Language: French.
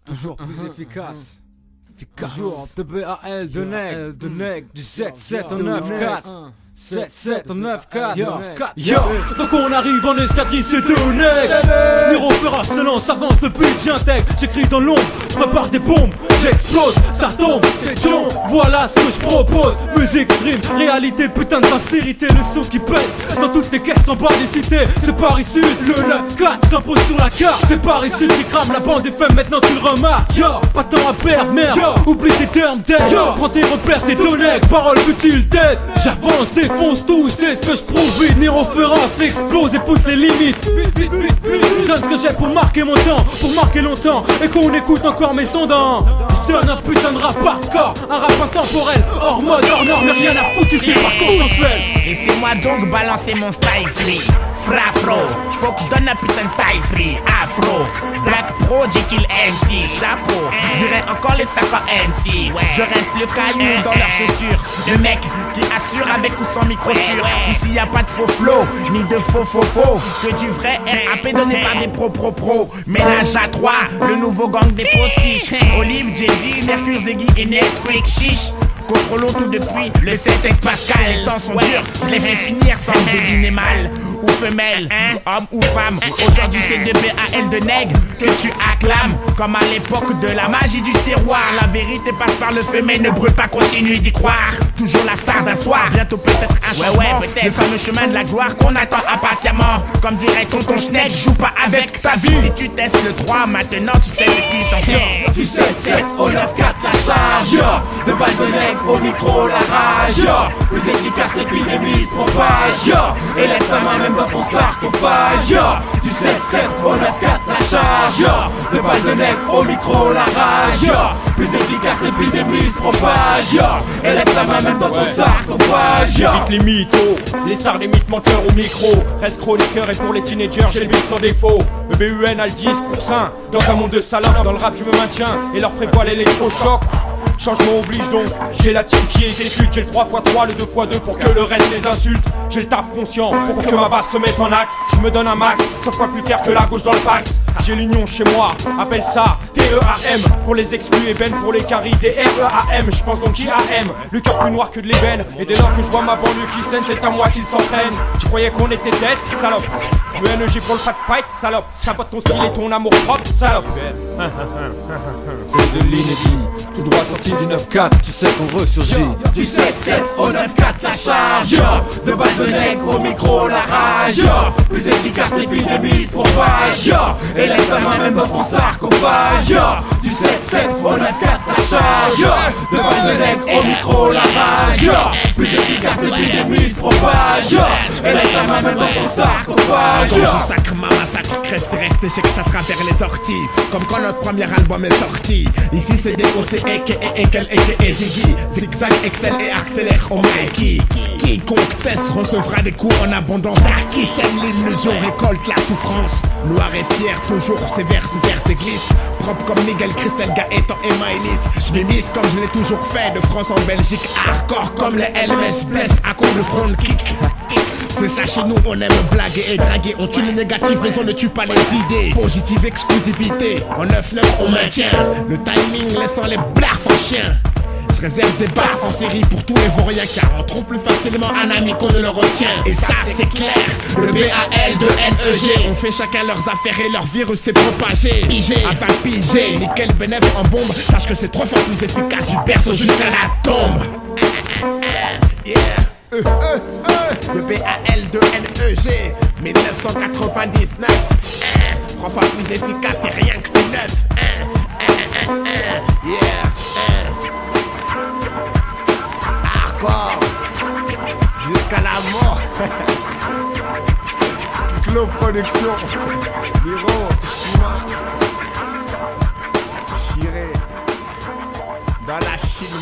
Toujours plus efficace. Toujours TBAL de nec, du 7-7 au 9-4. 7-7 au 9-4. Yo, donc on arrive en escadrille, c'est deux nègres. Nero Ferra se lance, avance le but, j'intègre. J'écris dans l'ombre, je prépare des bombes. J'explose, ça tombe, c'est John. Voilà ce que je propose. Musique, rime, réalité, putain de sincérité. Le son qui pète dans toutes les caisses en bas des cités. C'est Paris Sud, le 9-4 s'impose sur la carte. C'est Paris Sud qui crame la bande FM, maintenant tu le remarques. Yo, pas de temps à perdre, merde. Yo, oublie tes termes d'aide. Yo, prends tes repères, c'est deux nègres, paroles futiles d'aide. J'avance, défonce tout, c'est ce que je prouve. Vite, Nero Ferra s'explose et pousse les limites. Je donne ce que j'ai pour marquer mon temps, pour marquer longtemps. Et qu'on écoute encore mes sons dans. Je donne un putain de rap hardcore, un rap intemporel, hors mode, hors norme, mais rien à foutre si c'est pas consensuel. Laissez-moi donc balancer mon style free. Frafro, faut que je donne un putain de style free. Afro, Black Pro, Jekyll MC, chapeau, dirais encore les sacs en MC. Je reste le caillou dans leurs chaussures, le mec qui assure avec ou sans micro sûr. Ici y a pas de faux flow, ni de faux que du vrai RAP donné par des pro. Ménage à trois, le nouveau gang des postiches. Olive, Jay-Z, Mercure, Ziggy et Nesquik, chiche. Contrôlons tout depuis le 7-7 Pascal. Les temps sont durs, je les fais finir sans deviner mal ou femelle, homme ou femme. Aujourd'hui c'est de BAL de nègre que tu acclames. Comme à l'époque de la magie du tiroir. La vérité passe par le feu mais ne brûle pas, continue d'y croire. Toujours la star d'un soir, bientôt peut-être un changement. Le fameux chemin de la gloire qu'on attend impatiemment. Comme dirait tonton Schneck, joue pas avec ta vie. Si tu testes le 3 maintenant tu sais c'est puissance. Du 7-7 au 9-4 la charge. De balles de nègre au micro la rage. Plus efficace l'épidémie se propage. Élève ta main même dans ton sarcophage. Du 7-7 au 9-4 la charge. De balles de nègre au micro la rage. Plus efficace l'épidémie se propage. Élève ta main même dans ton sarcophage. Vite les mythos, les stars, les mythes menteurs au micro. Reste chroniqueur et pour les teenagers j'ai le beat sans défaut. Le BUN a le discours sain. Dans un monde de salopes, dans le rap je me maintiens et leur prévoit l'électrochoc. Changement oblige donc, j'ai la team qui exécute. J'ai le 3x3, le 2x2 pour que le reste les insulte. J'ai le taf conscient pour que ma basse se mette en axe. Je me donne un max, 100 fois plus clair que la gauche dans le pax. J'ai l'union chez moi, appelle ça TEAM. Pour les exclus et Ben pour les caries, DREAM. Je pense donc IAM, le cœur plus noir que de l'ébène. Et dès lors que je vois ma banlieue qui saigne, c'est à moi qu'ils s'entraînent. Tu croyais qu'on était dead, salope? Le NEG pour le fat fight, salope. Sabote ton style et ton amour propre, salope. C'est de l'inédit, tout droit sorti du 9-4, tu sais qu'on ressurgit. Du 7-7 au 9-4 la charge. De balles de nègre au micro la rage. Plus efficace l'épidémie se propage. Élève ta main même dans ton sarcophage. Du 7-7 au 9-4 la charge. De balles de nègre au micro la rage. Plus efficace l'épidémie se propage. Élève ta main même dans ton sarcophage. Quand je sacre ma massacre, crève direct, éjecte à travers les orties. Comme quand notre premier album est sorti. Ici c'est DOC, et Ziggy. Zigzag, excelle et accélère au Mikey. Quiconque teste recevra des coups en abondance. Car qui sème l'illusion récolte la souffrance. Noir et fier, toujours ses vers et glisse. Propre comme Miguel, Christelle, Gaëtan et Maëlys. Je m'immisce comme je l'ai toujours fait, de France en Belgique. Hardcore comme les LMS blesse à coup de front kick. C'est ça chez nous, on aime blaguer et draguer. On tue les négatifs mais on ne tue pas les idées. Positive exclusivité, en 9-9 on maintient le timing laissant les blaffes en chien. Je réserve des baffes en série pour tous les vauriens car on trouve plus facilement un ami qu'on ne le retient. Et ça c'est clair, le BAL de NEG. On fait chacun leurs affaires et leur virus s'est propagé. IG, enfin pigé, nickel bénéf en bombe. Sache que c'est 3 fois plus efficace du berceau jusqu'à la tombe. Yeah. Le BAL de NEG 1999. 3 fois plus efficace et rien que du neuf. Yeah. Hardcore jusqu'à la mort. Club Production, Miro, Chima, Chiré dans la Chine.